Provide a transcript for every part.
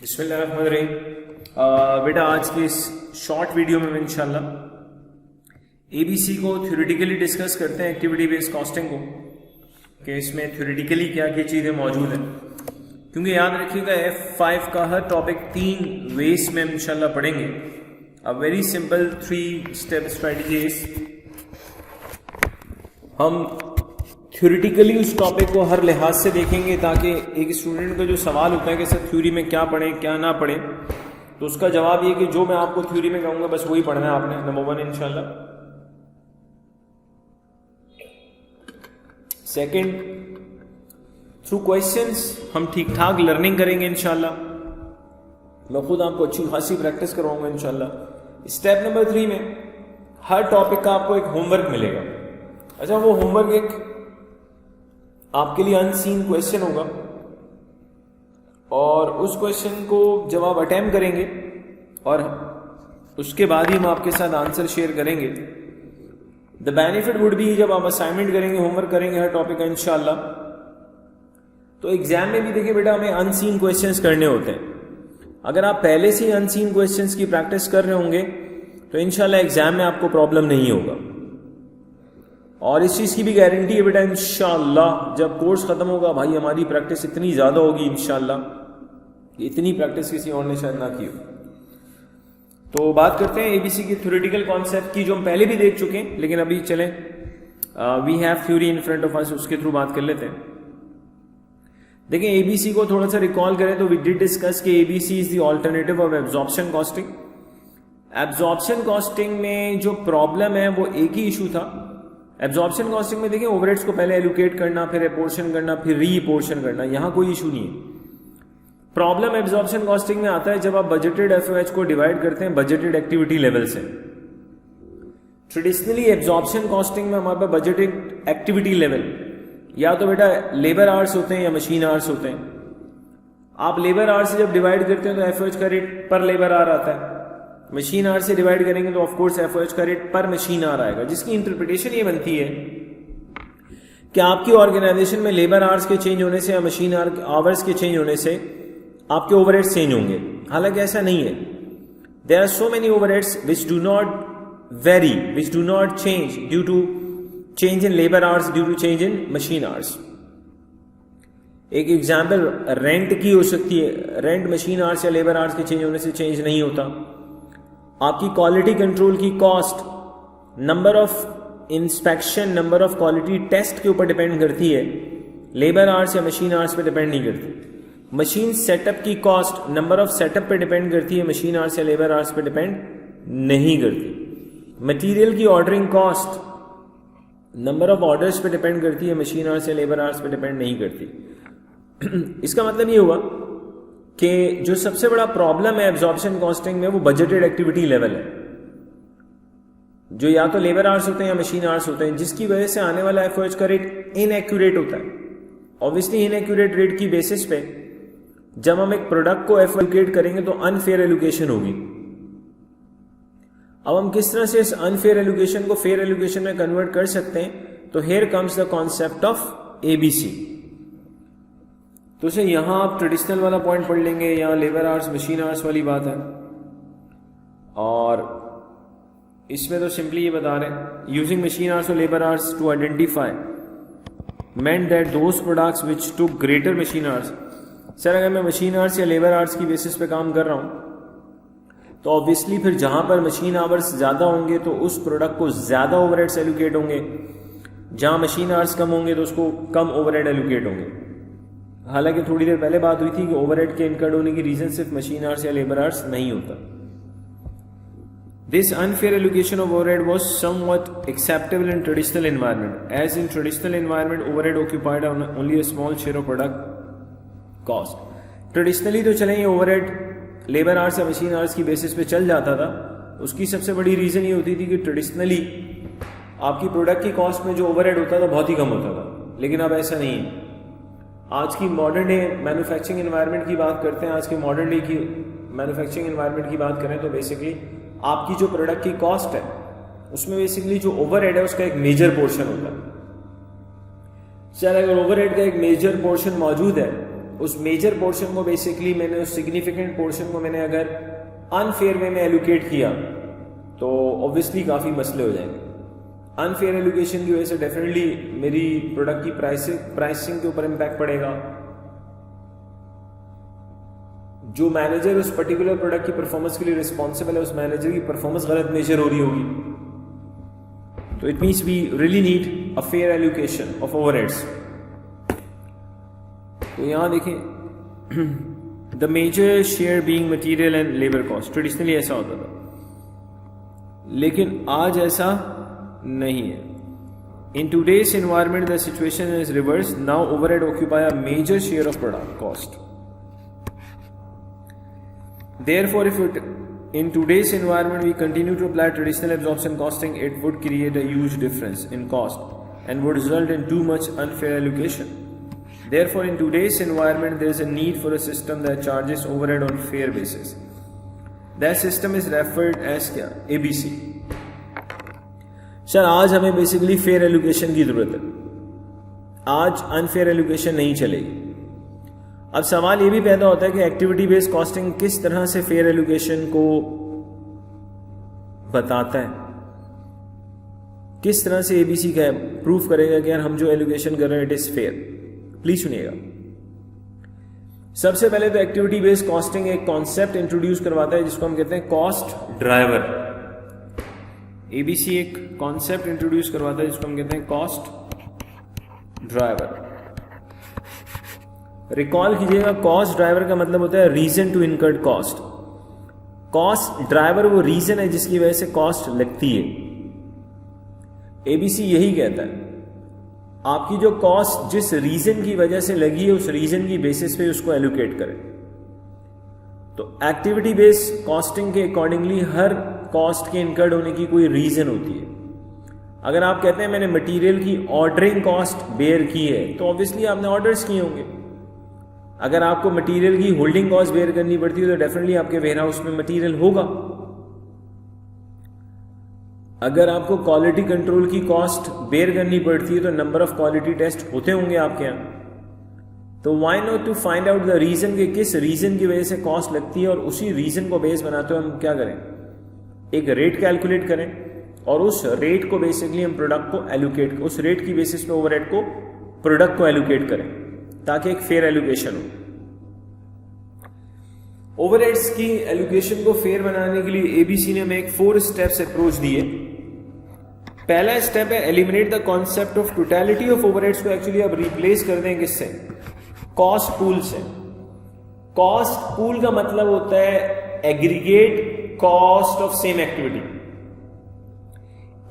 बिस्मिल्लाहिर्रहमानिर्रहीम। बेटा आज की इस शॉर्ट वीडियो में इंशाल्लाह एबीसी को थ्योरेटिकली डिस्कस करते हैं, एक्टिविटी बेस्ड कॉस्टिंग को, कि इसमें थ्योरेटिकली क्या क्या चीज़ें मौजूद हैं। क्योंकि याद रखिएगा F5 का हर टॉपिक 3 वेज में इंशाल्लाह पढ़ेंगे। A very simple 3 step strategies. हम थ्योरेटिकली उस टॉपिक को हर लिहाज से देखेंगे ताकि एक स्टूडेंट का जो सवाल होता है कि सर थ्योरी में क्या पढ़ें क्या ना पढ़ें, तो उसका जवाब ये कि जो मैं आपको थ्योरी में कहूँगा बस वही पढ़ना है आपने, नंबर 1 इंशाल्लाह। सेकंड, थ्रू क्वेश्चंस हम ठीक ठाक लर्निंग करेंगे इंशाल्लाह। मैं खुद आपको अच्छी खासी प्रैक्टिस करवाऊंगा इंशाल्लाह। स्टेप नंबर 3 में हर टॉपिक का आपको एक होमवर्क मिलेगा। अच्छा, वो होमवर्क एक आपके लिए अनसीन क्वेश्चन होगा और उस क्वेश्चन को जब आप अटेम्प्ट करेंगे और उसके बाद ही हम आपके साथ आंसर शेयर करेंगे। द बेनिफिट वुड बी, जब आप असाइनमेंट करेंगे, होमवर्क करेंगे हर टॉपिक का इंशाल्लाह, तो एग्जाम में भी देखिए बेटा हमें अनसीन क्वेश्चंस करने होते हैं। अगर आप पहले से ही अनसीन क्वेश्चंस की प्रैक्टिस कर रहे होंगे तो इंशाल्लाह एग्जाम में आपको प्रॉब्लम नहीं होगा। और इस चीज़ की भी गारंटी है बेटा इंशाल्लाह, जब कोर्स खत्म होगा भाई हमारी प्रैक्टिस इतनी ज़्यादा होगी इंशाल्लाह, इतनी प्रैक्टिस किसी और ने शायद ना की हो। तो बात करते हैं एबीसी की थ्योरेटिकल कॉन्सेप्ट की, जो हम पहले भी देख चुके हैं, लेकिन अभी चलें we have theory in front of us, उसके थ्रू बात कर लेते हैं। देखें, एबीसी को थोड़ा सा रिकॉल करें तो वी डिड डिस्कस कि ABC is the alternative of absorption costing. Absorption costing में जो प्रॉब्लम है वो एक ही इशू था। एब्जॉर्प्शन कॉस्टिंग में देखिए ओवरहेड्स को पहले एलोकेट करना, फिर अपोर्शन करना, फिर रीअपोर्शन करना, यहां कोई इशू नहीं है। प्रॉब्लम एब्जॉर्प्शन कॉस्टिंग में आता है जब आप बजटेड एफओएच को डिवाइड करते हैं बजटेड एक्टिविटी लेवल से। ट्रेडिशनली एब्जॉर्प्शन कॉस्टिंग में हमारे पास बजटेड एक्टिविटी लेवल या तो बेटा लेबर आवर्स होते हैं या मशीन आवर्स होते हैं। आप लेबर आवर्स से जब डिवाइड करते हैं तो एफओएच का रेट पर लेबर आवर आता है। मशीन आवर से डिवाइड करेंगे तो ऑफ कोर्स एफओएच का रेट पर मशीन आवर आएगा, जिसकी इंटरप्रिटेशन ये बनती है कि आपकी ऑर्गेनाइजेशन में लेबर आवर्स के चेंज होने से या मशीन आवर्स के चेंज होने से आपके ओवरहेड्स चेंज होंगे। हालांकि ऐसा नहीं है। There are so many overheads which do not very, which do not change due to change in labour hours, due to change in machine hours. एक एग्जाम्पल रेंट की हो सकती है। रेंट मशीन आवर्स या लेबर आवर्स के change होने से change नहीं होता। आपकी क्वालिटी कंट्रोल की cost number of inspection, number of quality test के ऊपर डिपेंड करती है, लेबर आवर्स या मशीन आवर्स पे डिपेंड नहीं करती। मशीन सेटअप की कॉस्ट नंबर ऑफ सेटअप पे डिपेंड करती है, मशीन आवर्स या लेबर आवर्स पे डिपेंड नहीं करती। मटेरियल की ordering cost number of orders पे डिपेंड करती है, मशीन आवर्स या लेबर आवर्स पे डिपेंड नहीं करती। इसका मतलब ये हुआ कि जो सबसे बड़ा प्रॉब्लम है एब्जॉर्प्शन कॉस्टिंग में वो बजटेड एक्टिविटी लेवल है, जो या तो लेबर आवर्स होते हैं या मशीन आवर्स होते हैं, जिसकी वजह से आने वाला एफओएच का रेट इनएक्यूरेट होता है। ऑब्वियसली इनएक्यूरेट रेट की बेसिस पे जब हम एक प्रोडक्ट को एलोकेट करेंगे तो अनफेयर एलोकेशन होगी। अब हम किस तरह से इस अनफेयर एलोकेशन को फेयर एलोकेशन में कन्वर्ट कर सकते हैं, तो here comes the concept of ABC. तो से यहां आप ट्रेडिशनल वाला पॉइंट पढ़ लेंगे, यहां लेबर आवर्स मशीन आवर्स वाली बात है, और इसमें तो सिंपली ये बता रहे हैं यूजिंग मशीन आवर्स और labour hours to identify meant that those products which took greater machine hours। Sir अगर मैं मशीन आवर्स या लेबर आवर्स की बेसिस पे काम कर रहा हूं तो ऑब्वियसली फिर जहां पर मशीन आवर्स ज्यादा होंगे तो उस प्रोडक्ट को ज्यादा ओवरहेड्स एलोकेट होंगे, जहां मशीन आवर्स कम होंगे तो उसको कम ओवरहेड एलोकेट होंगे। हालांकि थोड़ी देर पहले बात हुई थी कि ओवरहेड के इनकर्ड होने की रीजन सिर्फ मशीन आवर्स या लेबर आवर्स नहीं होता। This unfair allocation of overhead was somewhat acceptable in traditional environment, as in traditional environment overhead occupied only a small share of product cost। Traditionally तो चलें ये overhead labour hours या machine hours की basis पे चल जाता था। उसकी सबसे बड़ी रीजन ये होती थी कि ट्रेडिशनली आपकी प्रोडक्ट की कॉस्ट में जो ओवरहेड होता था बहुत ही कम होता था, लेकिन अब ऐसा नहीं है। आज की मॉडर्न डे मैन्युफैक्चरिंग एनवायरनमेंट की बात करते हैं, आज के मॉडर्न डे की मैन्युफैक्चरिंग एनवायरनमेंट की बात करें तो बेसिकली आपकी जो प्रोडक्ट की कॉस्ट है उसमें बेसिकली जो ओवरहेड है उसका एक मेजर पोर्शन होता है। चल अगर ओवरहेड का एक मेजर पोर्शन मौजूद है उस मेजर पोर्शन को बेसिकली मैंने, उस सिग्निफिकेंट पोर्शन को मैंने अगर अनफेयर वे में एलोकेट किया तो ऑब्वियसली काफ़ी मसले हो जाएंगे। अनफेयर एलोकेशन की वजह से डेफिनेटली मेरी प्रोडक्ट की प्राइसिंग के ऊपर इम्पैक्ट पड़ेगा। जो मैनेजर उस पर्टिकुलर प्रोडक्ट की परफॉर्मेंस के लिए रिस्पॉन्सिबल है, उस मैनेजर की परफॉर्मेंस गलत मेजर हो रही होगी। तो it means we really need a fair allocation of overheads. तो यहां देखें, the major share being material and labour cost. Traditionally ऐसा होता था, लेकिन आज ऐसा नहीं है। In today's environment the situation is reverse. Now overhead occupy a major share of product cost. Therefore, if in today's environment we continue to apply traditional absorption costing, it would create a huge difference in cost and would result in too much unfair allocation. Therefore, in today's environment, there is a need for a system that charges overhead on fair basis. That system is referred as क्या? ABC. Sir आज हमें basically fair allocation की जरूरत है, आज unfair allocation नहीं चलेगी। अब सवाल ये भी पैदा होता है कि एक्टिविटी बेस्ड कॉस्टिंग किस तरह से फेयर एलोकेशन को बताता है, किस तरह से एबीसी का प्रूफ करेगा कि यार हम जो एलोकेशन कर रहे हैं इट इज फेयर। प्लीज सुनिएगा। सबसे पहले तो एक्टिविटी बेस्ड कॉस्टिंग एक कॉन्सेप्ट इंट्रोड्यूस करवाता है जिसको हम कहते हैं कॉस्ट ड्राइवर। एबीसी एक कॉन्सेप्ट इंट्रोड्यूस करवाता है जिसको हम कहते हैं कॉस्ट ड्राइवर। रिकॉल कीजिएगा, कॉस्ट ड्राइवर का मतलब होता है reason to incurred cost. Cost driver वो रीजन है जिसकी वजह से कॉस्ट लगती है। एबीसी यही कहता है आपकी जो कॉस्ट जिस रीजन की वजह से लगी है उस रीजन की बेसिस पे उसको एलोकेट करें। तो एक्टिविटी बेस्ड कॉस्टिंग के अकॉर्डिंगली हर कॉस्ट के इनकर्ड होने की कोई रीजन होती है। अगर आप कहते हैं मैंने मटेरियल की ऑर्डरिंग कॉस्ट बेयर की है तो ऑब्वियसली आपने ऑर्डर्स किए होंगे। अगर आपको मटेरियल की होल्डिंग कॉस्ट बेयर करनी पड़ती है तो डेफिनेटली आपके वेयरहाउस में मटेरियल होगा। अगर आपको क्वालिटी कंट्रोल की कॉस्ट बेयर करनी पड़ती है तो नंबर ऑफ क्वालिटी टेस्ट होते होंगे आपके यहाँ। तो why not to find out the reason के किस रीजन की वजह से कॉस्ट लगती है और उसी रीजन को बेस बनाते हुए हम क्या करें, एक रेट कैलकुलेट करें और उस रेट को बेसिकली हम प्रोडक्ट को एलोकेट, उस रेट की बेसिस पे ओवरहेड को प्रोडक्ट को एलोकेट करें ताकि एक फेयर एलोकेशन हो। ओवरहेड्स की एलोकेशन को फेयर बनाने के लिए एबीसी ने हमें एक 4 स्टेप्स अप्रोच दिए। पहला स्टेप है eliminate the concept of totality of overheads को एक्चुअली अब रिप्लेस कर दें किससे, कॉस्ट पूल से। कॉस्ट पूल का मतलब होता है aggregate cost of same activity.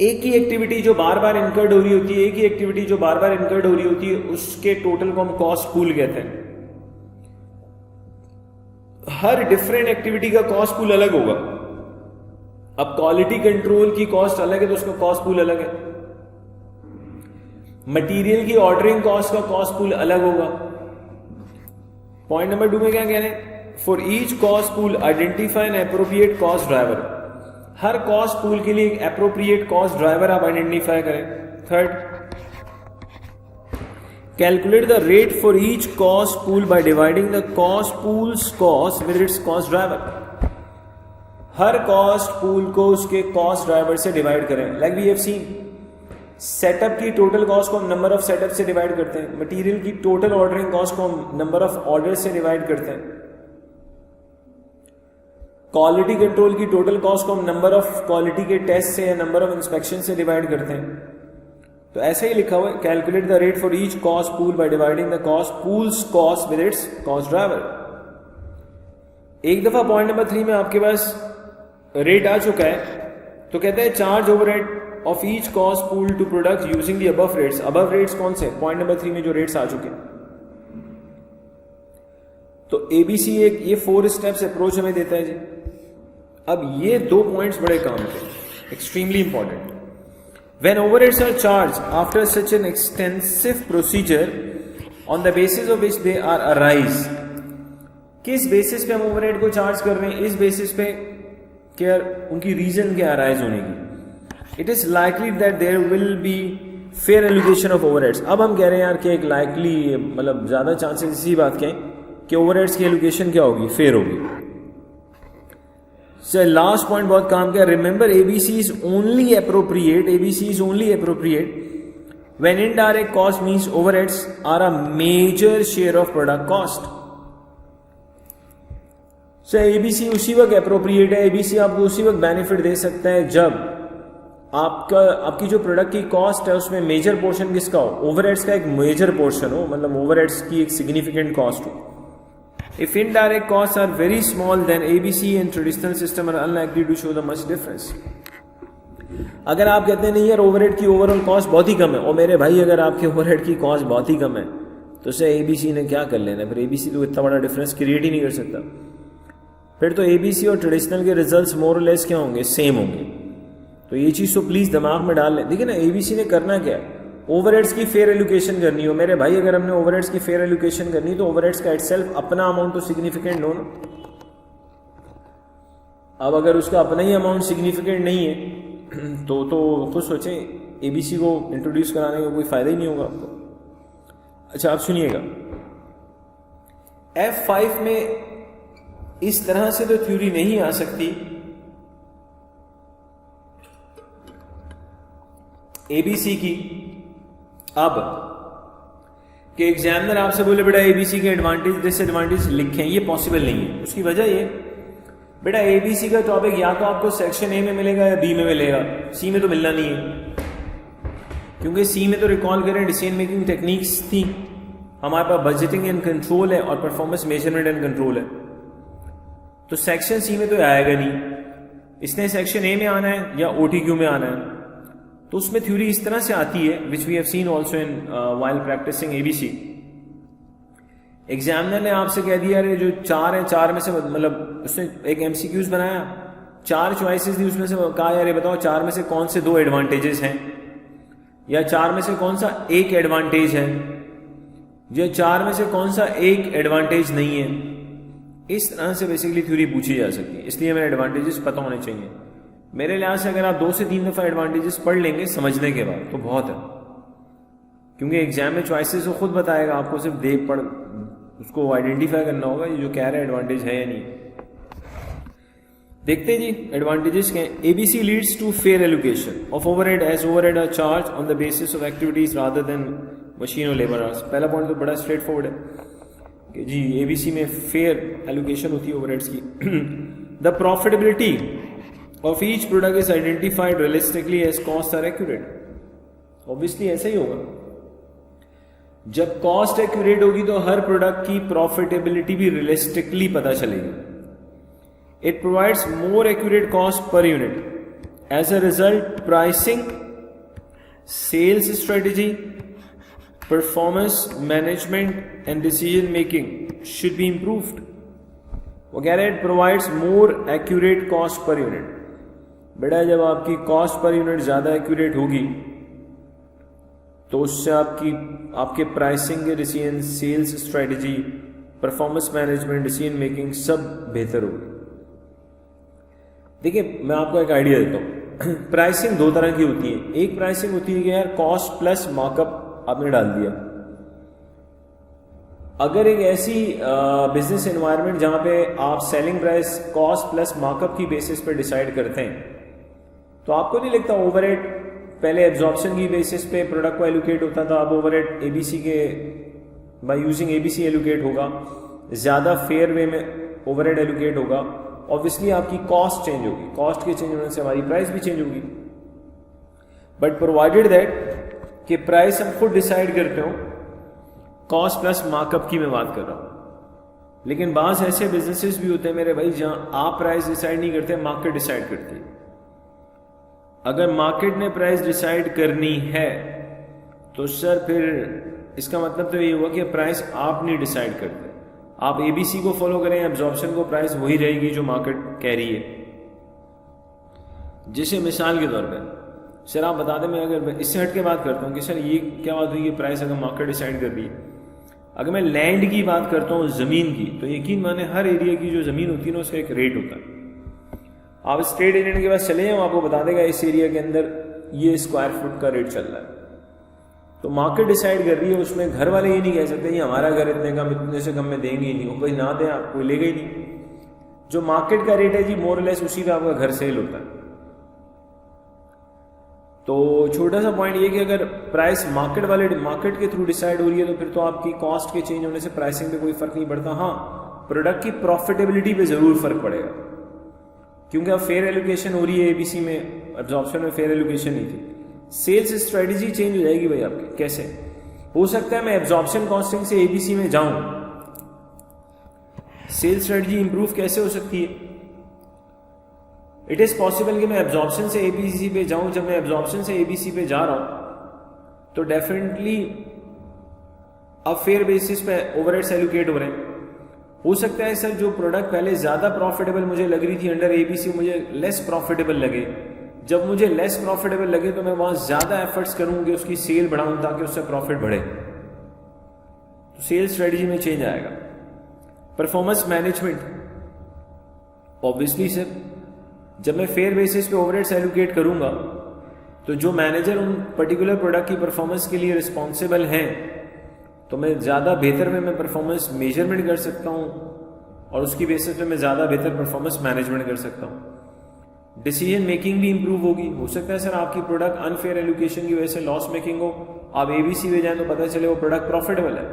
एक ही एक्टिविटी जो बार बार इनकर्ड हो रही होती है, एक ही एक्टिविटी जो बार बार इनकर्ड हो रही होती है उसके टोटल को हम कॉस्ट पूल कहते हैं। हर डिफरेंट एक्टिविटी का कॉस्ट पूल अलग होगा। अब क्वालिटी कंट्रोल की कॉस्ट अलग है तो उसका कॉस्ट पूल अलग है। मटेरियल की ऑर्डरिंग कॉस्ट का कॉस्ट पूल अलग होगा। पॉइंट नंबर 2 में क्या कह रहे हैं, for each cost pool identify an appropriate cost driver. हर कॉस्ट पूल के लिए एक एप्रोप्रिएट कॉस्ट ड्राइवर आप आइडेंटिफाई करें। Third, calculate the rate for each cost pool by dividing the cost pool's cost with its cost driver. हर cost pool को उसके cost driver से डिवाइड करें। Like we have seen, setup की total cost को हम number of setup से divide करते हैं। मटेरियल की टोटल ऑर्डरिंग कॉस्ट को हम नंबर ऑफ ऑर्डर से डिवाइड करते हैं। क्वालिटी कंट्रोल की टोटल कॉस्ट को हम नंबर ऑफ क्वालिटी के टेस्ट से या नंबर ऑफ इंस्पेक्शन से डिवाइड करते हैं। तो ऐसे ही लिखा हुआ है, calculate the rate for each cost pool by dividing the cost pool's cost with its cost driver. एक दफा पॉइंट नंबर 3 में आपके पास रेट आ चुका है तो कहते हैं charge overhead of each cost pool to product using the above rates. Above rates कौन से, पॉइंट नंबर 3 में जो रेट्स आ चुके हैं। तो एबीसी एक ये 4 स्टेप्स अप्रोच हमें देता है जी। अब ये 2 पॉइंट्स बड़े काम के, extremely important. When overheads are charge after such an extensive procedure on the basis of which they are arise. किस बेसिस पे हम ओवरहेड को चार्ज कर रहे हैं, इस बेसिस पे क्या उनकी रीजन क्या अराइज होने की। It is likely that there will be fair allocation of overheads. अब हम कह रहे हैं यार कि एक लाइकली मतलब ज्यादा चांसेस इसी बात के हैं कि ओवरहेड्स की एलोकेशन क्या होगी, फेयर होगी। सर लास्ट पॉइंट बहुत काम किया, remember ABC is only appropriate, ABC is only appropriate when indirect cost means overheads are a major share of product cost. Sir ABC उसी वक्त अप्रोप्रिएट है, एबीसी आपको उसी वक्त बेनिफिट दे सकता है जब आपकी जो प्रोडक्ट की कॉस्ट है उसमें मेजर पोर्शन किसका हो, ओवरहेड्स का एक मेजर पोर्शन हो, मतलब ओवरहेड्स की एक सिग्निफिकेंट कॉस्ट हो। If indirect costs are very small, then ABC and traditional system are unlikely to show the much difference. अगर आप कहते हैं नहीं यार ओवरहेड की ओवरऑल कॉस्ट बहुत ही कम है, और मेरे भाई अगर आपके ओवरहेड की कॉस्ट बहुत ही कम है तो उससे एबीसी ने क्या कर लेना, फिर एबीसी तो इतना बड़ा डिफरेंस क्रिएट ही नहीं कर सकता। फिर तो एबीसी और ट्रेडिशनल के रिजल्ट्स मोर और लेस क्या होंगे, सेम होंगे। तो ये चीज़ तो प्लीज़ दिमाग में डाल लें। देखिए ना एबीसी ने करना क्या है, ओवरहेड्स की फेयर एलोकेशन करनी हो मेरे भाई, अगर हमने ओवरहेड्स की फेयर एलोकेशन करनी तो ओवरहेड्स का इटसेल्फ अपना अमाउंट तो सिग्निफिकेंट हो ना। अब अगर उसका अपना ही अमाउंट सिग्निफिकेंट नहीं है तो खुद सोचें एबीसी को इंट्रोड्यूस कराने का कोई फायदा ही नहीं होगा आपको। अच्छा आप सुनिएगा, F5 में इस तरह से तो थ्योरी नहीं आ सकती एबीसी की अब कि एग्जामिनर आपसे बोले बेटा एबीसी के एडवांटेज डिसएडवांटेज लिखें, ये पॉसिबल नहीं है। उसकी वजह ये बेटा एबीसी का टॉपिक या तो आपको सेक्शन ए में मिलेगा या बी में मिलेगा, सी में तो मिलना नहीं है, क्योंकि सी में तो रिकॉल करें डिसीजन मेकिंग टेक्निक्स थी, हमारे पास बजटिंग एंड कंट्रोल है और परफॉर्मेंस मेजरमेंट एंड कंट्रोल है। तो सेक्शन सी में तो आएगा नहीं, इसने सेक्शन ए में आना है या ओटीक्यू में आना है। तो उसमें थ्योरी इस तरह से आती है which we have seen also in while practising ABC. Examiner ने आपसे कह दिया अरे जो चार है, चार में से मतलब उसने एक एमसीक्यूज बनाया, चार चॉइसेस दी, उसमें से कहा यार ये बताओ चार में से कौन से दो एडवांटेजेस हैं, या चार में से कौन सा एक एडवांटेज है, या चार में से कौन सा एक एडवांटेज नहीं है। इस तरह से बेसिकली थ्योरी पूछी जा सकती है, इसलिए हमें एडवांटेजेस पता होने चाहिए। मेरे लिहाज से अगर आप 2 से 3 दफा एडवांटेजेस पढ़ लेंगे समझने के बाद तो बहुत है, क्योंकि एग्जाम में चॉइसेस वो खुद बताएगा, आपको सिर्फ देख पढ़ उसको आइडेंटिफाई करना होगा ये जो कह रहा है एडवांटेज है या नहीं। देखते जी एडवांटेजेस क्या हैं। ABC leads to fair allocation of overhead as overhead are charge on the basis of activities rather than machine और लेबर आवर्स। पहला पॉइंट तो बड़ा स्ट्रेट फॉरवर्ड है कि जी एबीसी में फेयर एलोकेशन होती है ओवरहेड्स की। The profitability of each product is identified realistically as costs are accurate. Obviously ऐसा ही होगा, जब कॉस्ट एक्यूरेट होगी तो हर प्रोडक्ट की प्रॉफिटेबिलिटी भी रियलिस्टिकली पता चलेगी। It provides more accurate cost per unit. As a result pricing, sales strategy, performance management and decision making should be improved. वो कह रहे हैं it provides more accurate cost per unit. बेटा जब आपकी कॉस्ट पर यूनिट ज़्यादा accurate होगी तो उससे आपके प्राइसिंग के decision, sales strategy, performance management, decision making सब बेहतर होगी। देखिए मैं आपको एक आइडिया देता हूँ। प्राइसिंग 2 तरह की होती है। एक प्राइसिंग होती है कि यार कॉस्ट प्लस मार्कअप आपने डाल दिया। अगर एक ऐसी बिजनेस एनवायरनमेंट जहां पे आप selling price cost plus markup की बेसिस पे डिसाइड करते हैं तो आपको नहीं लगता ओवरहेड पहले एब्जॉर्प्शन की बेसिस पे प्रोडक्ट को एलोकेट होता था, अब ओवरहेड एबीसी के बाय यूजिंग एबीसी एलोकेट होगा, ज्यादा फेयर वे में ओवरहेड एलोकेट होगा। ऑब्वियसली आपकी कॉस्ट चेंज होगी, कॉस्ट के चेंज होने से हमारी प्राइस भी चेंज होगी, बट प्रोवाइडेड दैट कि प्राइस हम खुद डिसाइड करते हो। कॉस्ट प्लस मार्कअप की मैं बात कर रहा हूं। लेकिन बाज ऐसे बिजनेसेस भी होते हैं मेरे भाई जहां आप प्राइस डिसाइड नहीं करते, मार्केट डिसाइड करती है। अगर मार्केट ने प्राइस डिसाइड करनी है तो सर फिर इसका मतलब तो ये हुआ कि प्राइस आप नहीं डिसाइड करते, आप एबीसी को फॉलो करें, एब्जॉर्प्शन को, प्राइस वही रहेगी जो मार्केट कह रही है। जैसे मिसाल के तौर पर सर आप बता दें, मैं अगर इससे हट के बात करता हूँ कि सर ये क्या बात हुई कि प्राइस अगर मार्केट डिसाइड कर रही है। अगर मैं लैंड की बात करता हूँ, ज़मीन की, तो यकीन माने हर एरिया की जो ज़मीन होती है ना उसका एक रेट होता है। आप स्टेट एजेंट के पास चले जाओ, आपको बता देगा इस एरिया के अंदर ये स्क्वायर फुट का रेट चल रहा है। तो मार्केट डिसाइड कर रही है, उसमें घर वाले ये नहीं कह सकते ये हमारा घर इतने से कम में देंगे ही नहीं, वो भाई ना दें आपको लेगा ही नहीं। जो मार्केट का रेट है जी मोर लेस उसी पे आपका घर सेल होता है। तो छोटा सा पॉइंट ये कि अगर प्राइस मार्केट के थ्रू डिसाइड हो रही है तो फिर तो आपकी कॉस्ट के चेंज होने से प्राइसिंग पे कोई फर्क नहीं पड़ता। हाँ, प्रोडक्ट की प्रॉफिटेबिलिटी पे जरूर फर्क पड़ेगा, क्योंकि अब फेयर एलोकेशन हो रही है एबीसी में, एब्जॉर्प्शन में फेयर एलोकेशन नहीं थी। सेल्स स्ट्रेटजी चेंज हो जाएगी भाई आपकी। कैसे हो सकता है मैं एब्जॉर्प्शन कॉस्टिंग से एबीसी में जाऊं, सेल्स स्ट्रेटजी इंप्रूव कैसे हो सकती है? इट इज पॉसिबल कि मैं एब्जॉर्प्शन से एबीसी पे जाऊं। जब मैं एब्जॉर्प्शन से एबीसी पे जा रहा हूं तो डेफिनेटली अब फेयर बेसिस पे ओवरहेड्स एलोकेट हो रहे हैं। हो सकता है सर जो प्रोडक्ट पहले ज्यादा प्रॉफिटेबल मुझे लग रही थी अंडर एबीसी मुझे लेस प्रॉफिटेबल लगे। जब मुझे लेस प्रॉफिटेबल लगे तो मैं वहां ज्यादा एफर्ट्स करूं कि उसकी सेल बढ़ाऊं ताकि उससे प्रॉफिट बढ़े। तो सेल्स स्ट्रेटजी में चेंज आएगा। परफॉर्मेंस मैनेजमेंट, ऑब्वियसली सर जब मैं फेयर बेसिस पे ओवरहेड्स एलोकेट करूंगा तो जो मैनेजर उन पर्टिकुलर प्रोडक्ट की परफॉर्मेंस के लिए रिस्पॉन्सिबल हैं तो मैं ज़्यादा बेहतर वे में परफॉर्मेंस मेजरमेंट कर सकता हूँ और उसकी बेसिस पे मैं ज़्यादा बेहतर परफॉर्मेंस मैनेजमेंट कर सकता हूँ। डिसीजन मेकिंग भी इंप्रूव होगी। हो सकता है सर आपकी प्रोडक्ट अनफेयर एलोकेशन की वजह से लॉस मेकिंग हो, आप एबीसी में जाएं तो पता चले वो प्रोडक्ट प्रॉफिटेबल है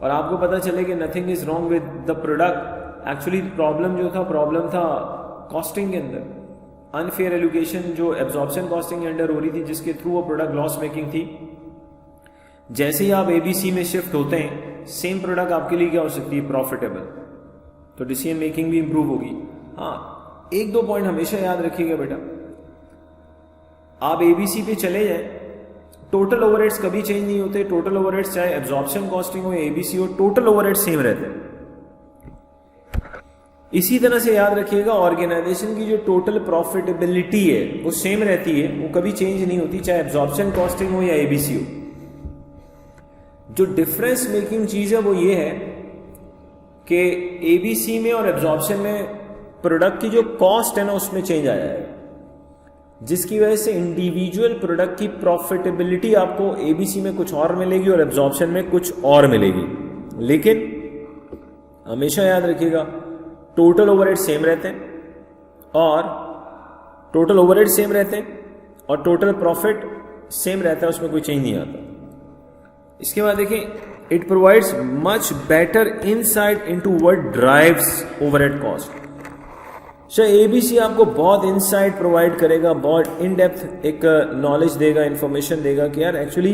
और आपको पता चले कि nothing is wrong with the product. Actually problem था कॉस्टिंग के अंदर, अनफेयर एलोकेशन जो एब्जॉर्प्शन कॉस्टिंग के अंडर हो रही थी जिसके थ्रू वो प्रोडक्ट लॉस मेकिंग थी। जैसे ही आप एबीसी में शिफ्ट होते हैं सेम प्रोडक्ट आपके लिए क्या हो सकती है? प्रॉफिटेबल। तो डिसीजन मेकिंग भी इंप्रूव होगी। हाँ, एक दो पॉइंट हमेशा याद रखिएगा बेटा, आप एबीसी पे चले जाए टोटल ओवरहेड्स कभी चेंज नहीं होते। टोटल ओवरहेड्स चाहे एब्जॉर्प्शन कॉस्टिंग हो एबीसी हो, टोटल ओवरहेड्स सेम रहते हैं। इसी तरह से याद रखिएगा ऑर्गेनाइजेशन की जो टोटल प्रॉफिटेबिलिटी है वो सेम रहती है, वो कभी चेंज नहीं होती चाहे एब्जॉर्प्शन कॉस्टिंग हो या एबीसी हो। जो डिफरेंस मेकिंग चीज है वो ये है कि एबीसी में और एब्जॉर्प्शन में प्रोडक्ट की जो कॉस्ट है ना उसमें चेंज आया है, जिसकी वजह से इंडिविजुअल प्रोडक्ट की प्रॉफिटेबिलिटी आपको एबीसी में कुछ और मिलेगी और एब्जॉर्प्शन में कुछ और मिलेगी। लेकिन हमेशा याद रखिएगा टोटल ओवरहेड सेम रहते हैं और टोटल प्रॉफिट सेम रहता है, उसमें कोई चेंज नहीं आता। इसके बाद देखिए it provides much better insight into what drives overhead cost. ABC आपको बहुत इनसाइट प्रोवाइड करेगा, बहुत इन डेप्थ एक नॉलेज देगा, इंफॉर्मेशन देगा कि यार actually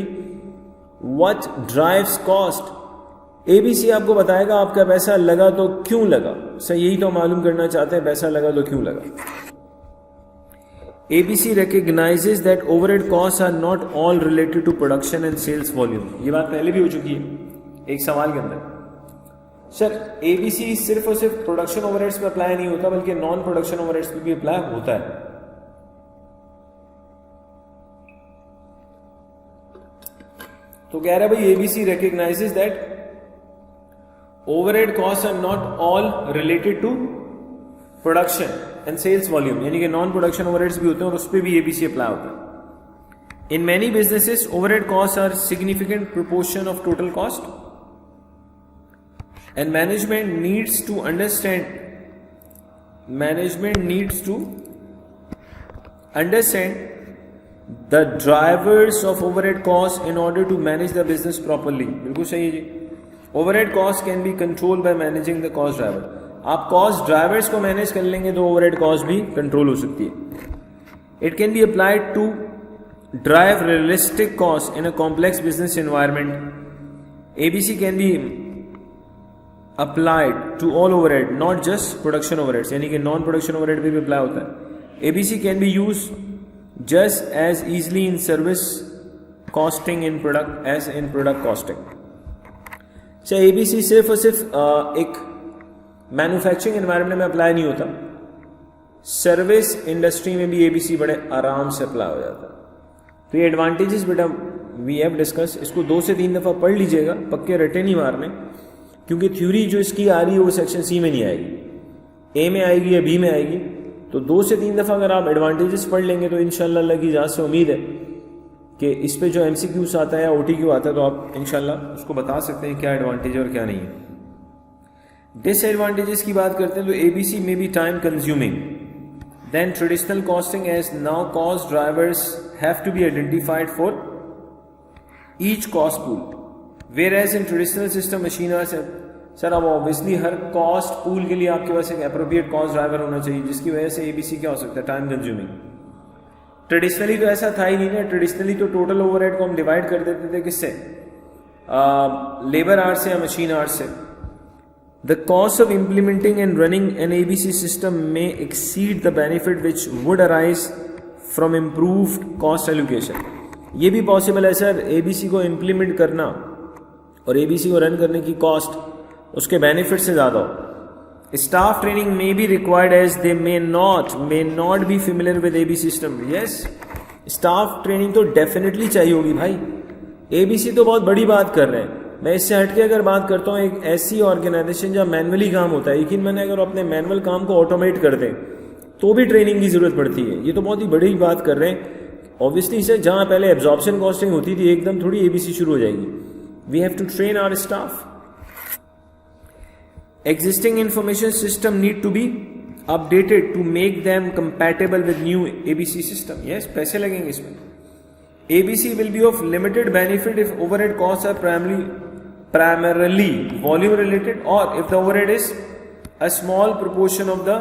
what drives cost. ABC आपको बताएगा आपका पैसा लगा तो क्यों लगा। सर यही तो मालूम करना चाहते हैं, पैसा लगा तो क्यों लगा। ABC recognizes that overhead costs are not all related to production and sales volume। ये बात पहले भी हो चुकी है एक सवाल के अंदर। सर एबीसी सिर्फ और सिर्फ प्रोडक्शन ओवरहेड्स पे अप्लाई नहीं होता बल्कि नॉन प्रोडक्शन ओवरहेड्स पे भी अप्लाई होता है। तो कह रहा है भाई ABC recognizes that overhead costs are not all related to production and sales volume, यानी कि नॉन प्रोडक्शन ओवरहेड्स भी होते हैं और उस पर भी एबीसी अप्लाई होता है। In many businesses overhead cost are significant proportion of total cost and management needs to understand the drivers of overhead cost in order to manage the business properly. बिल्कुल सही है जी। Overhead cost can be control by managing the cost driver. आप cost drivers को manage कर लेंगे तो overhead cost भी कंट्रोल हो सकती है। It can be applied to drive realistic cost in a complex business environment. ABC can be applied to all overhead not just production overheads, यानी कि नॉन प्रोडक्शन ओवरहेड पे भी अप्लाई होता है। ABC can be use just as easily in service costing in product as in product costing. चाहे ABC सिर्फ और सिर्फ एक मैन्युफैक्चरिंग एनवायरनमेंट में अप्लाई नहीं होता, सर्विस इंडस्ट्री में भी एबीसी बड़े आराम से अप्लाई हो जाता है। तो ये एडवांटेजेस बेटा वी हैव डिस्कस, इसको 2 से 3 दफा पढ़ लीजिएगा, पक्के रटे नहीं मारने, क्योंकि थ्योरी जो इसकी आ रही है वो सेक्शन सी में नहीं आएगी, ए में आएगी या बी में आएगी। तो 2 से 3 दफा अगर आप एडवांटेजेस पढ़ लेंगे तो इंशाल्लाह अल्लाह की इजाज़त से उम्मीद है कि इस पे जो MCQs आता है या OTQ आता है तो आप इंशाल्लाह उसको बता सकते हैं क्या एडवांटेज है और क्या नहीं है। डिसएडवांटेजेस की बात करते हैं तो ABC में be time consuming then traditional costing as now cost drivers have to be identified for each cost pool whereas in traditional system machine are sir अब ऑब्वियसली हर कॉस्ट पूल के लिए आपके पास एक अप्रोप्रिएट कॉस्ट ड्राइवर होना चाहिए, जिसकी वजह से ABC क्या हो सकता है, टाइम कंज्यूमिंग। ट्रेडिशनली तो ऐसा था ही नहीं ना, ट्रेडिशनली तो टोटल ओवरहेड को हम डिवाइड कर देते थे किससे, लेबर आवर्स से या मशीन आवर्स से। The cost of implementing and running an ABC system may exceed the benefit which would arise from improved cost allocation. ये भी पॉसिबल है सर, ABC को इम्प्लीमेंट करना और ABC को रन करने की कॉस्ट उसके बेनिफिट से ज़्यादा हो। स्टाफ ट्रेनिंग में be required as they may not be familiar with AB system. Yes, staff training तो डेफिनेटली चाहिए होगी भाई। ABC तो बहुत बड़ी बात कर रहे हैं, मैं इससे हटके अगर बात करता हूँ एक ऐसी ऑर्गेनाइजेशन जहाँ मैनुअली काम होता है, यकीन मैंने अगर अपने मैनुअल काम को ऑटोमेट कर दें तो भी ट्रेनिंग की जरूरत पड़ती है। ये तो बहुत ही बड़ी बात कर रहे हैं। ऑब्वियसली सर जहाँ पहले एब्जॉर्प्शन कॉस्टिंग होती थी एकदम थोड़ी ABC शुरू हो जाएगी। We have to train our staff. Existing information system need to be updated to make them compatible with new ABC system. Yes, पैसे लगेंगे इसमें। ABC will be of limited benefit if overhead costs are primarily volume related or if the overhead is a small proportion of the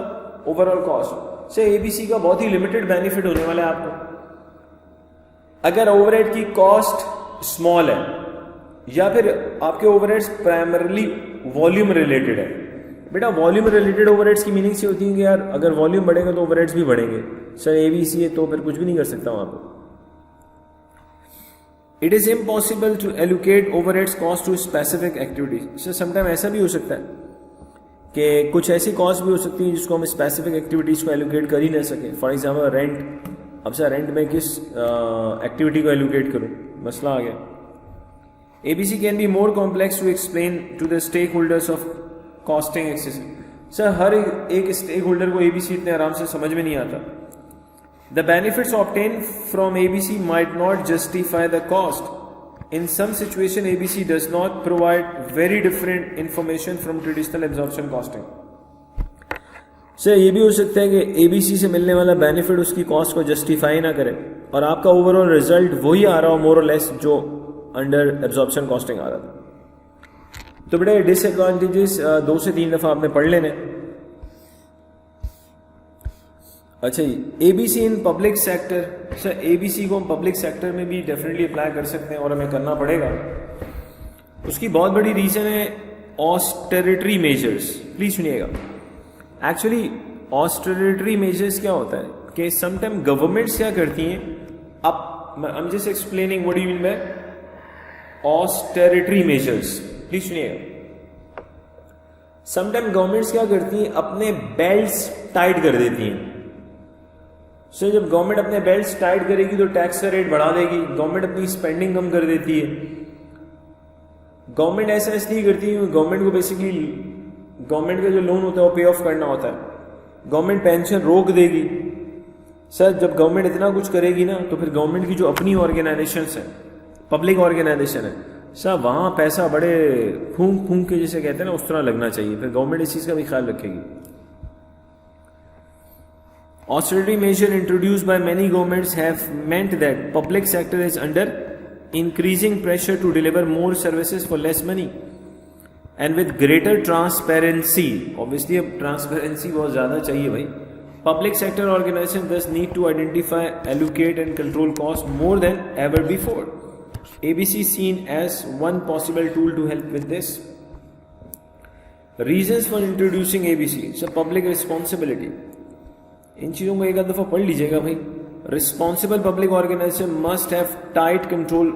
overall cost. से ABC का बहुत ही limited benefit होने वाला है आपको अगर ओवरहेड की कॉस्ट स्मॉल है या फिर आपके ओवरहेड्स प्राइमरली वॉल्यूम रिलेटेड है। बेटा वॉल्यूम रिलेटेड ओवरहेड्स की मीनिंग से होती है कि यार अगर वॉल्यूम बढ़ेगा तो ओवरहेड्स भी बढ़ेंगे। सर ABC है तो फिर कुछ भी नहीं कर सकता वहां पर। It is impossible to allocate overheads cost to specific activities. Sir sometime ऐसा भी हो सकता है कि कुछ ऐसी कॉस्ट भी हो सकती है जिसको हम स्पेसिफिक एक्टिविटीज को एलोकेट कर ही नहीं सके। फॉर एग्जाम्पल रेंट, अब सर रेंट में किस एक्टिविटी को एलोकेट करूं, मसला आ गया। ABC can be more complex to explain to the stakeholders of costing exercise। Sir हर एक स्टेक होल्डर को ABC इतने आराम से समझ में नहीं आता। The benefits obtained from ABC might not justify the cost. In some situation ABC does not provide very different information from traditional absorption costing। Sir ये भी हो सकता है कि ABC से मिलने वाला बेनिफिट उसकी कॉस्ट को जस्टिफाई ना करे और आपका ओवरऑल रिजल्ट वही आ रहा हो मोर और लेस जो अंडर एब्जॉर्प्शन कॉस्टिंग आ रहा था। तो बेटा डिसएडवांटेजेस 2 से 3 दफा आपने पढ़ लेने। अच्छा जी, ABC in public sector. Sir ABC को हम पब्लिक सेक्टर में भी डेफिनेटली अप्लाई कर सकते हैं और हमें करना पड़ेगा। उसकी बहुत बड़ी रीजन है ऑस्टेरिटरी मेजर्स। प्लीज सुनिएगा, एक्चुअली ऑस्टेरिटरी मेजर्स क्या होता है कि समटाइम गवर्नमेंट्स क्या करती हैं, अब I am just explaining what do you mean by austerity measures. Please सुनिएगा, समटाइम गवर्नमेंट्स क्या करती हैं, अपने बेल्ट्स टाइट कर देती हैं। सो जब गवर्नमेंट अपने बेल्ट्स टाइट करेगी तो टैक्स का रेट बढ़ा देगी, गवर्नमेंट अपनी स्पेंडिंग कम कर देती है। गवर्नमेंट ऐसा इसलिए करती है, गवर्नमेंट को बेसिकली गवर्नमेंट का जो लोन होता है वो पे ऑफ करना होता है। गवर्नमेंट पेंशन रोक देगी। सर जब गवर्नमेंट इतना कुछ करेगी ना तो फिर गवर्नमेंट की जो अपनी ऑर्गेनाइजेशन है, पब्लिक ऑर्गेनाइजेशन है, सर वहां पैसा बड़े फूंक फूंक के जैसे कहते हैं ना उस तरह लगना चाहिए। फिर गवर्नमेंट इस चीज का भी ख्याल रखेगी। Austerity measure introduced by many governments have meant that public sector is under increasing pressure to deliver more services for less money and with greater transparency। Obviously अब transparency बहुत ज़्यादा चाहिए भाई। Public sector organizations thus need to identify, allocate and control costs more than ever before। ABC is seen as one possible tool to help with this। Reasons for introducing ABC। So public responsibility, इन चीज़ों को एक आध दफ़ा पढ़ लीजिएगा भाई। Responsible public organisation must have tight control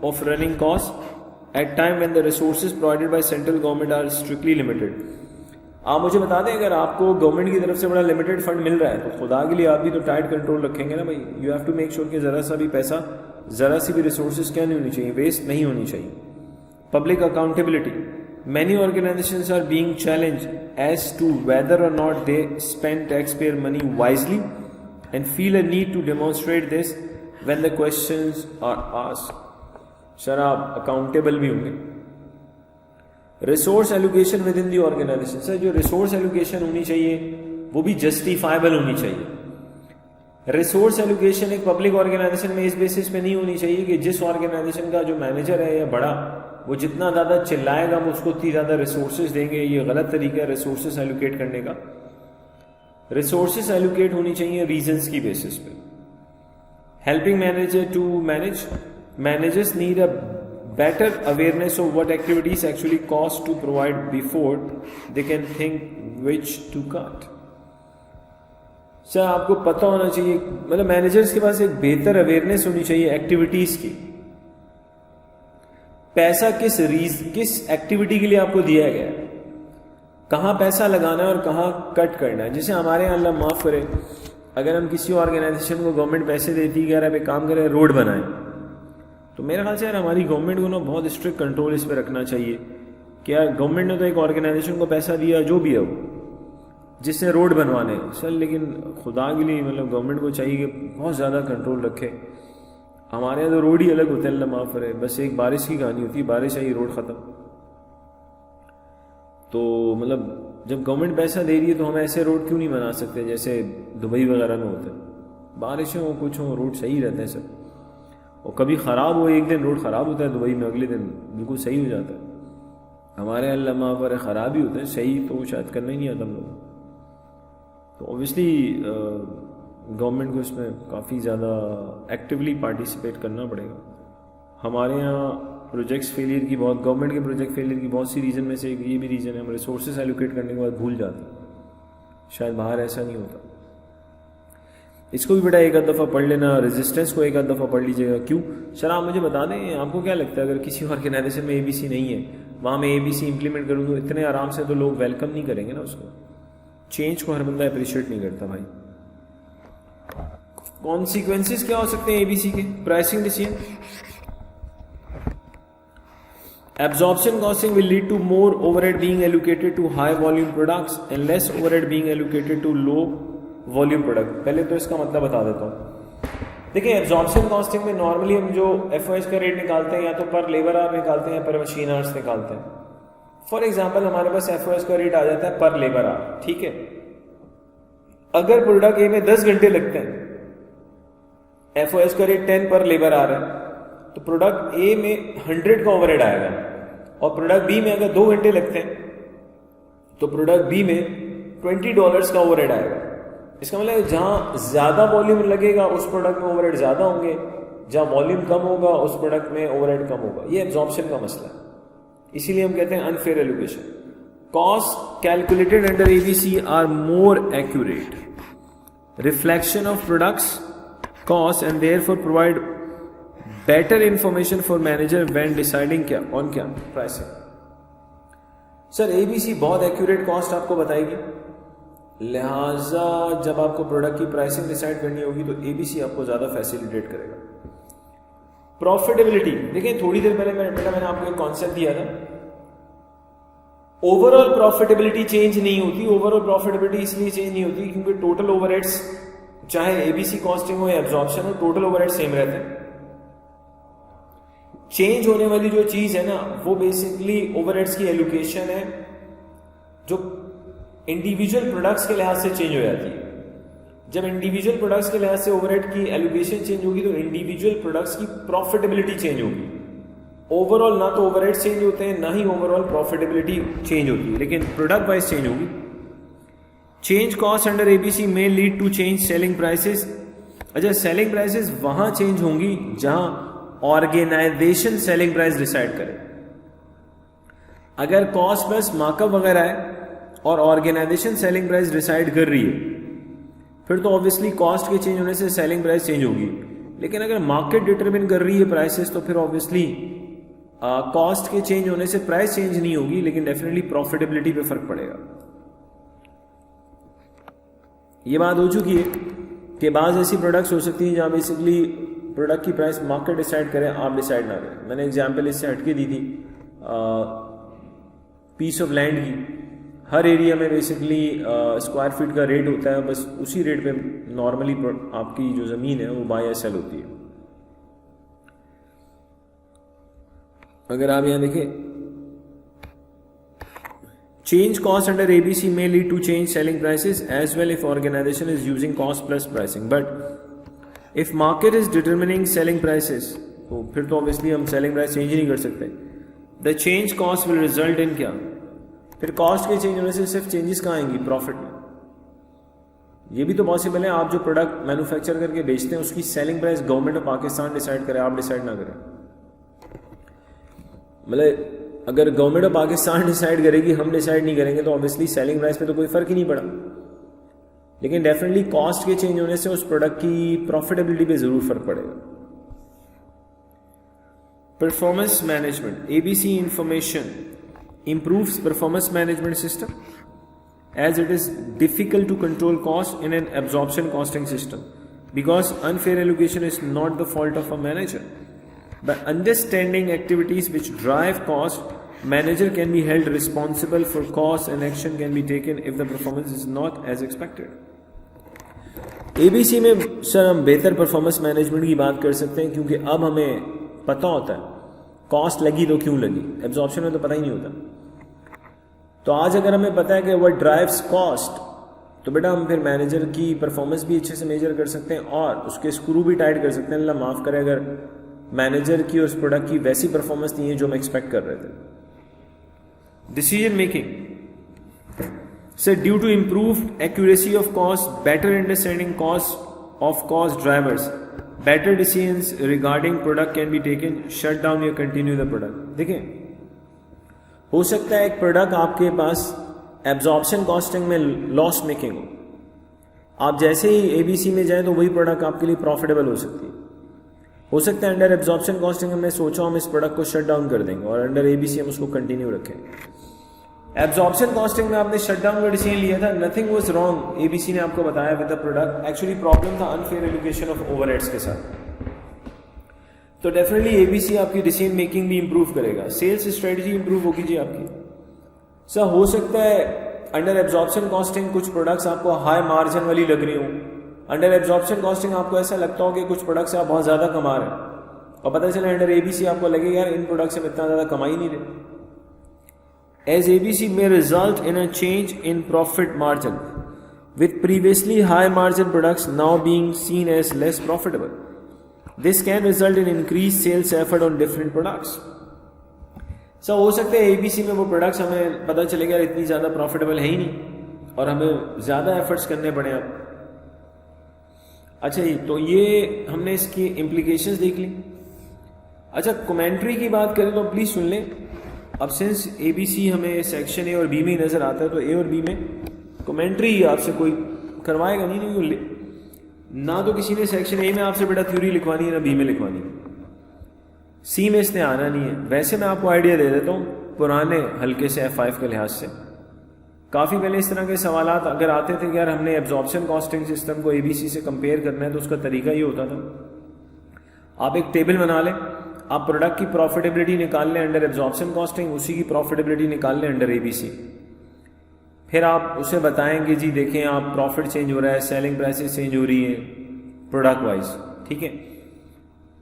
of running cost at time when the resources provided by central government are strictly limited. आप मुझे बता दें, अगर आपको गवर्नमेंट की तरफ से बड़ा लिमिटेड फंड मिल रहा है तो खुदा के लिए आप भी तो टाइट कंट्रोल रखेंगे ना भाई। You have to make sure कि ज़रा सा भी पैसा, ज़रा सी भी रिसोर्सेज क्या नहीं होनी चाहिए, वेस्ट नहीं होनी चाहिए। Public accountability, many organizations are being challenged as to whether or not they spend taxpayer money wisely and feel a need to demonstrate this when the questions are asked. Sir आप accountable भी होंगे। Resource allocation within the organisation. Sir जो resource allocation होनी चाहिए वो भी justifiable होनी चाहिए। रिसोर्स एलोकेशन एक पब्लिक ऑर्गेनाइजेशन में इस बेसिस पे नहीं होनी चाहिए कि जिस ऑर्गेनाइजेशन का जो मैनेजर है या बड़ा वो जितना ज़्यादा चिल्लाएगा हम उसको उतनी ज़्यादा रिसोर्सेज देंगे। ये गलत तरीका है रिसोर्सेज एलोकेट करने का। रिसोर्सेज एलोकेट होनी चाहिए रीजंस की बेसिस पे। Helping manager to manage. Managers need a better awareness of what activities actually cost to provide before they can think which to cut। Sir आपको पता होना चाहिए, मतलब मैनेजर्स के पास एक बेहतर अवेयरनेस होनी चाहिए एक्टिविटीज की। पैसा किस एक्टिविटी के लिए आपको दिया गया है, कहाँ पैसा लगाना है और कहाँ कट करना है। जैसे हमारे यहाँ अल्लाह माफ करे, अगर हम किसी ऑर्गेनाइजेशन को गवर्नमेंट पैसे देती है कि यार अब एक काम करें रोड बनाएं, तो मेरे ख्याल से यार हमारी गवर्नमेंट को ना बहुत स्ट्रिक्ट कंट्रोल इस पर रखना चाहिए कि यार गवर्नमेंट ने तो एक ऑर्गेनाइजेशन को पैसा दिया जो भी है वो जिसने रोड बनवाने सर, लेकिन खुदा के लिए मतलब गवर्नमेंट को चाहिए कि बहुत ज़्यादा कंट्रोल रखे। हमारे यहाँ तो रोड ही अलग होते हैं, अल्लाह माफ़ करे, बस एक बारिश की कहानी होती है, बारिश आई रोड ख़त्म। तो मतलब जब गवर्नमेंट पैसा दे रही है तो हम ऐसे रोड क्यों नहीं बना सकते जैसे दुबई वगैरह में होते हैं। बारिशें हो कुछ हो रोड सही रहते हैं सब, और कभी ख़राब हो, एक दिन रोड ख़राब होता है दुबई में, अगले दिन बिल्कुल सही हो जाता है। हमारे अल्लाह माफ़ करे ख़राब ही होते हैं, सही तो शायद करना ही नहीं आता हम लोग। तो ऑब्वियसली गवर्नमेंट को इसमें काफ़ी ज़्यादा एक्टिवली पार्टिसिपेट करना पड़ेगा। हमारे यहाँ प्रोजेक्ट्स फेलियर की बहुत, गवर्नमेंट के प्रोजेक्ट फेलियर की बहुत सी रीज़न में से एक ये भी रीज़न है, हम रिसोर्सेज एलोकेट करने के बाद भूल जाते हैं। शायद बाहर ऐसा नहीं होता। इसको भी बेटा एक आध दफ़ा पढ़ लेना, रेजिस्टेंस को एक आध दफ़ा पढ़ लीजिएगा। क्यों सर आप मुझे बता दें, आपको क्या लगता है अगर किसी ऑर्गेनाइजेशन में ABC नहीं है, वहाँ मैं ABC इंप्लीमेंट करूँ तो इतने आराम से तो लोग वेलकम नहीं करेंगे ना उसको। चेंज को हर बंदा अप्रिशिएट नहीं करता भाई। कॉन्सिक्वेंसेस क्या हो सकते हैं ABC के? Pricing decision, absorption costing will lead to more overhead being allocated to high volume products and less overhead being allocated to low volume product। पहले तो इसका मतलब बता देता हूँ। देखिए एब्जॉर्प्शन कॉस्टिंग में नॉर्मली हम जो FOS का रेट निकालते हैं या तो पर लेबर आवर निकालते हैं या पर मशीन आवर्स निकालते हैं। फॉर एग्जांपल हमारे पास FOS का रेट आ जाता है पर लेबर आवर, ठीक है। अगर प्रोडक्ट A में 10 घंटे लगते हैं, FOS का रेट 10 पर लेबर आवर है, तो प्रोडक्ट A में 100 का ओवरहेड आएगा, और प्रोडक्ट B में अगर 2 घंटे लगते हैं तो प्रोडक्ट B में $20 का ओवरहेड आएगा। इसका मतलब जहां ज्यादा वॉल्यूम लगेगा उस प्रोडक्ट में ओवरहेड ज्यादा होंगे, जहां वॉल्यूम कम होगा उस प्रोडक्ट में ओवरहेड कम होगा। ये एब्जॉर्प्शन का मसला है, इसीलिए हम कहते हैं unfair allocation. Cost calculated under ABC are more accurate reflection of products cost and therefore provide better information for manager when deciding क्या प्राइसिंग। सर ABC बहुत एक्यूरेट कॉस्ट आपको बताएगी, लिहाजा जब आपको प्रोडक्ट की प्राइसिंग डिसाइड करनी होगी तो ABC आपको ज्यादा फैसिलिटेट करेगा। प्रॉफिटेबिलिटी, देखिए थोड़ी देर पहले मैंने आपको एक कॉन्सेप्ट दिया था, ओवरऑल प्रॉफिटेबिलिटी चेंज नहीं होती। ओवरऑल प्रॉफिटेबिलिटी इसलिए चेंज नहीं होती क्योंकि टोटल ओवरहेड्स चाहे ABC कॉस्टिंग हो या एब्जॉर्प्शन हो, टोटल ओवरहेड सेम रहते हैं। चेंज होने वाली जो चीज है ना वो बेसिकली ओवरहेड्स की एलोकेशन है, जो इंडिविजुअल प्रोडक्ट्स के लिहाज से चेंज हो जाती है। जब इंडिविजुअल प्रोडक्ट्स के लिहाज से ओवरहेड की एलोकेशन चेंज होगी तो इंडिविजुअल प्रोडक्ट्स की प्रॉफिटेबिलिटी चेंज होगी। ओवरऑल ना तो ओवरहेड चेंज होते हैं ना ही ओवरऑल प्रॉफिटेबिलिटी चेंज होती है, लेकिन प्रोडक्ट वाइज चेंज होगी। चेंज कॉस्ट अंडर ABC में lead to change selling prices. अच्छा, सेलिंग प्राइसेस वहां चेंज होंगी जहां ऑर्गेनाइजेशन सेलिंग प्राइस डिसाइड करे। अगर कॉस्ट प्लस मार्कअप वगैरह है और ऑर्गेनाइजेशन सेलिंग प्राइस डिसाइड कर रही है फिर तो ऑब्वियसली कॉस्ट के चेंज होने से सेलिंग प्राइस चेंज होगी। लेकिन अगर मार्केट डिटरमिन कर रही है प्राइसेस तो फिर ऑब्वियसली कॉस्ट के चेंज होने से प्राइस चेंज नहीं होगी, लेकिन डेफिनेटली प्रॉफिटेबिलिटी पे फर्क पड़ेगा। ये बात हो चुकी है कि बाज ऐसी प्रोडक्ट्स हो सकती हैं जहां बेसिकली प्रोडक्ट की प्राइस मार्केट डिसाइड करे, आप डिसाइड ना करें। मैंने एग्जांपल इससे हटके दी थी पीस ऑफ लैंड की। हर एरिया में बेसिकली स्क्वायर फीट का रेट होता है, बस उसी रेट पे नॉर्मली आपकी जो ज़मीन है वो बाय या सेल होती है। अगर आप यहां देखें, change cost under ABC may lead to change selling prices as well if organization is using cost plus pricing, but if market is determining selling prices, तो फिर तो obviously हम selling price change ही नहीं कर सकते. The change cost will result in क्या, फिर cost के change होने से सिर्फ changes कहाँ आएंगी, profit में. ये भी तो पॉसिबल है आप जो प्रोडक्ट मैन्युफैक्चर करके बेचते हैं उसकी selling price government of Pakistan decide करे, आप डिसाइड ना करें. मतलब अगर गवर्नमेंट ऑफ पाकिस्तान डिसाइड करेगी, हम डिसाइड नहीं करेंगे, तो ऑब्वियसली सेलिंग प्राइस पे तो कोई फर्क ही नहीं पड़ा. लेकिन डेफिनेटली कॉस्ट के चेंज होने से उस प्रोडक्ट की प्रॉफिटेबिलिटी पे जरूर फर्क पड़ेगा. Performance management, ABC information improves performance management system as it is difficult to control cost in an absorption costing system because unfair allocation is not the fault of a manager. By understanding activities which drive cost, manager can be held responsible for cost and action can be taken if the performance is not as expected. ABC में sir हम बेहतर performance management की बात कर सकते हैं क्योंकि अब हमें पता होता है कॉस्ट लगी तो क्यों लगी, एब्जॉर्प्शन में तो पता ही नहीं होता. तो आज अगर हमें पता है कि व्हाट ड्राइव्स कॉस्ट, तो बेटा हम फिर मैनेजर की परफॉर्मेंस भी अच्छे से मेजर कर सकते हैं और उसके स्क्रू भी टाइट कर सकते हैं. अल्लाह माफ़ करे अगर मैनेजर की उस प्रोडक्ट की वैसी परफॉर्मेंस नहीं है जो हम एक्सपेक्ट कर रहे थे. Decision making sir, due to improve accuracy of cost, better understanding cost of cost drivers, better decisions regarding product can be taken, shut down या कंटिन्यू द प्रोडक्ट. देखें, हो सकता है एक प्रोडक्ट आपके पास एब्जॉर्प्शन कॉस्टिंग में लॉस मेकिंग हो, आप जैसे ही एबीसी में जाएं तो वही प्रोडक्ट आपके लिए प्रॉफिटेबल हो सकती है. हो सकता है अंडर एब्जॉर्प्शन कॉस्टिंग हमने सोचा हम इस प्रोडक्ट को शट डाउन कर देंगे और अंडर एबीसी हम उसको कंटिन्यू रखें. एब्जॉर्प्शन कॉस्टिंग में आपने शट डाउन का डिसीजन लिया था, नथिंग वाज रॉन्ग, एबीसी ने आपको बताया with the product, actually problem था अनफेयर एलोकेशन ऑफ ओवरहेड्स के साथ. तो डेफिनेटली एबीसी आपकी डिसीजन मेकिंग भी इंप्रूव करेगा, सेल्स स्ट्रेटजी इंप्रूव होगी जी आपकी. सर हो सकता है अंडर एब्जॉर्प्शन कॉस्टिंग कुछ प्रोडक्ट्स आपको हाई मार्जिन वाली लग रही हो, अंडर एब्जॉर्प्शन कॉस्टिंग आपको ऐसा लगता हो कि कुछ प्रोडक्ट्स आप बहुत ज्यादा कमा रहे हैं और पता चले अंडर एबीसी आपको लगेगा यार इन प्रोडक्ट से इतना ज्यादा कमा ही नहीं रहे. As ABC may result in a change in profit margin, with previously high margin products now being seen as less profitable. This can result in increased sales effort on different products. So हो सकता है ABC में वो products हमें पता चलेगा इतनी ज़्यादा प्रॉफिटेबल है ही नहीं और हमें ज़्यादा एफर्ट्स करने पड़े अब. अच्छा जी, तो ये हमने इसकी इम्प्लीकेशंस देख ली. अच्छा, कमेंट्री की बात करें तो प्लीज़ सुन लें. अब सिंस एबीसी हमें सेक्शन ए और बी में ही नज़र आता है तो ए और बी में कमेंट्री आपसे कोई करवाएगा नहीं, ना तो किसी ने सेक्शन ए में आपसे बेटा थ्योरी लिखवानी है ना बी में लिखवानी है. सी में इसने आना नहीं है. वैसे मैं आपको आइडिया दे देता हूँ पुराने हल्के से F5 के लिहाज से. काफ़ी पहले इस तरह के सवाल अगर आते थे कि यार हमने एब्जॉर्प्शन कॉस्टिंग सिस्टम को एबीसी से कंपेयर करना है, तो उसका तरीका ये होता था आप एक टेबल बना लें, आप प्रोडक्ट की प्रॉफिटेबिलिटी निकाल लें अंडर एब्जॉर्प्शन कॉस्टिंग, उसी की प्रॉफिटेबिलिटी निकाल लें अंडर एबीसी. फिर आप उसे बताएंगे जी देखें आप प्रॉफिट चेंज हो रहा है, सेलिंग प्राइसेस चेंज हो रही है प्रोडक्ट वाइज, ठीक है.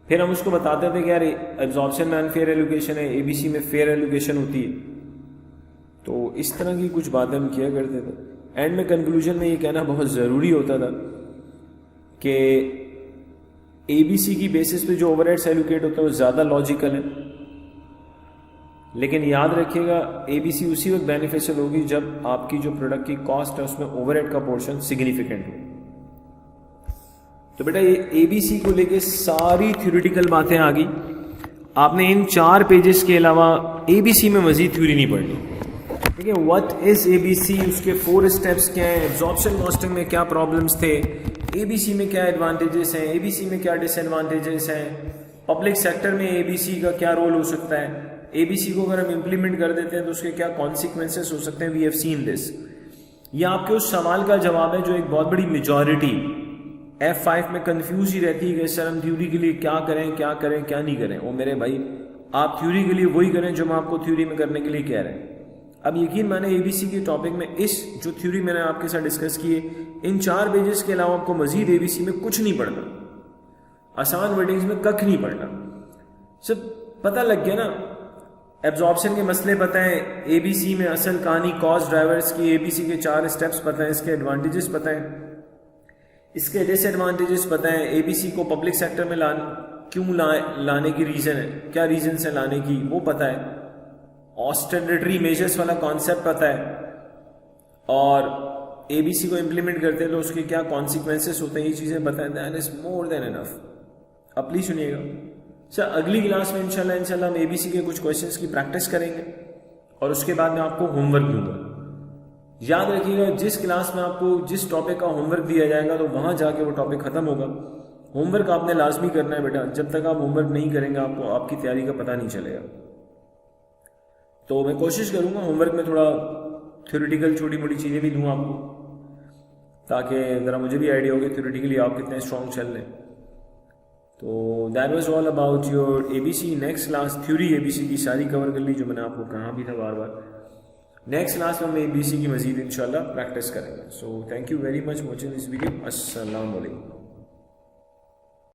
फिर हम उसको बताते थे कि यार एब्जॉर्प्शन में अनफेयर एलोकेशन है, एबीसी में फेयर एलोकेशन होती है. तो इस तरह की कुछ बातें हम किया करते थे. एंड में कंक्लूजन में ये कहना बहुत ज़रूरी होता था कि एबीसी की बेसिस पे जो ओवरहेड्स एलोकेट होता है वो ज़्यादा लॉजिकल है, लेकिन याद रखिएगा एबीसी उसी वक्त बेनिफिशियल होगी जब आपकी जो प्रोडक्ट की कॉस्ट है उसमें ओवरहेड का पोर्शन सिग्निफिकेंट हो. तो बेटा ये एबीसी को लेके सारी थ्योरेटिकल बातें आ गई. आपने इन 4 पेजेस के अलावा एबीसी में मजीद थ्योरी नहीं पढ़नी. ठीक है, व्हाट इज एबीसी, उसके 4 स्टेप्स क्या हैं, एब्जॉर्प्शन कॉस्टिंग में क्या प्रॉब्लम्स थे, एबीसी में क्या एडवांटेजेस हैं, एबीसी में क्या डिसएडवांटेजेस हैं, पब्लिक सेक्टर में एबीसी का क्या रोल हो सकता है, एबीसी को अगर हम इम्प्लीमेंट कर देते हैं तो उसके क्या कॉन्सिक्वेंसेस हो सकते हैं. We have seen this. ये आपके उस सवाल का जवाब है जो एक बहुत बड़ी मेजॉरिटी F5 में कंफ्यूज ही रहती है कि सर हम थ्योरी के लिए क्या करें क्या नहीं करें. ओ मेरे भाई, आप थ्योरी के लिए वही करें जो हम आपको थ्योरी में करने के लिए कह रहे हैं. अब यकीन माने एबीसी के टॉपिक में इस जो थ्योरी मैंने आपके साथ डिस्कस की है, इन 4 पेजेस के अलावा आपको मजीद एबीसी में कुछ नहीं पढ़ना, आसान वर्डिंग्स में कख नहीं पढ़ना. सब पता लग गया ना एब्जॉर्प्शन के मसले पता है, एबीसी में असल कहानी कॉस्ट ड्राइवर्स की, एबीसी के 4 स्टेप्स पता है, इसके एडवांटेजेस पता है, इसके डिसएडवांटेजेस पता है, एबीसी को पब्लिक सेक्टर में लाने की रीज़न है, क्या रीजन है लाने की वो पता है, ऑस्टेरिटी मेजर्स वाला कॉन्सेप्ट पता है, और एबीसी को इम्प्लीमेंट करते हैं तो उसके क्या कॉन्सिक्वेंसेस होते हैं, ये चीज़ें पता है। That is more than enough. अब प्लीज सुनिएगा सर, अगली क्लास में इंशाल्लाह हम एबीसी के कुछ क्वेश्चंस की प्रैक्टिस करेंगे और उसके बाद मैं आपको होमवर्क दूंगा। याद रखिएगा, जिस क्लास में आपको जिस टॉपिक का होमवर्क दिया जाएगा तो वहां जाके वो टॉपिक खत्म होगा। होमवर्क आपने लाजमी करना है बेटा, जब तक आप होमवर्क नहीं करेंगे आपको आपकी तैयारी का पता नहीं चलेगा। तो मैं कोशिश करूंगा होमवर्क में थोड़ा थ्योरेटिकल छोटी मोटी चीज़ें भी दूँ आपको, ताकि ज़रा मुझे भी आइडिया हो कि थ्योरेटिकली आप कितने स्ट्रॉन्ग चल रहे हैं। तो that was all about your ABC. Next class theory ABC की सारी कवर कर ली, जो मैंने आपको कहा भी था बार बार। नेक्स्ट क्लास में हम एबीसी की मजीद इंशाल्लाह प्रैक्टिस करेंगे। So thank you very much watching this video. अस्सलाम वालेकुम।